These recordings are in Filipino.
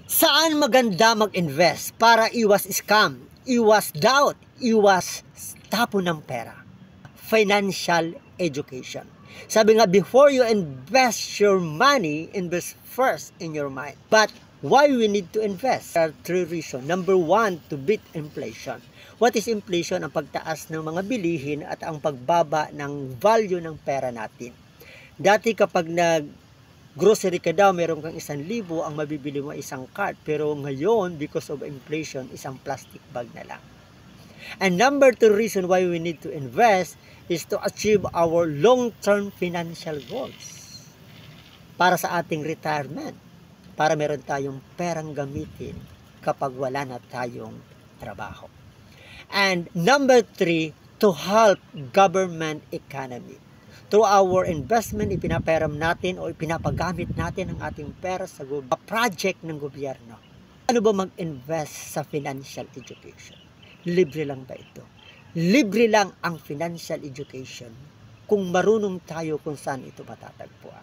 Saan maganda mag-invest para iwas scam, iwas doubt, iwas tapo ng pera? Financial education. Sabi nga, before you invest your money, invest first in your mind. But why we need to invest? There are three reasons. Number one, to beat inflation. What is inflation? Ang pagtaas ng mga bilihin at ang pagbaba ng value ng pera natin. Dati kapag grocery ka daw, meron kang 1,000, ang mabibili mo isang cart. Pero ngayon, because of inflation, isang plastic bag na lang. And number two reason why we need to invest is to achieve our long-term financial goals. Para sa ating retirement. Para meron tayong perang gamitin kapag wala na tayong trabaho. And number three, to help government economy. Through our investment, ipinaperam natin o ipinapagamit natin ang ating pera sa project ng gobyerno. Ano ba mag-invest sa financial education? Libre lang ba ito? Libre lang ang financial education kung marunong tayo kung saan ito matatagpuan.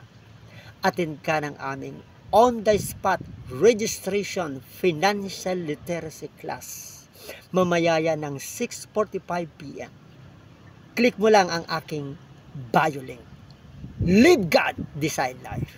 Attend ka ng aming on-the-spot registration financial literacy class. Mamayaya ng 6:45 p.m. Click mo lang ang aking bio link. Live God, Decide Life.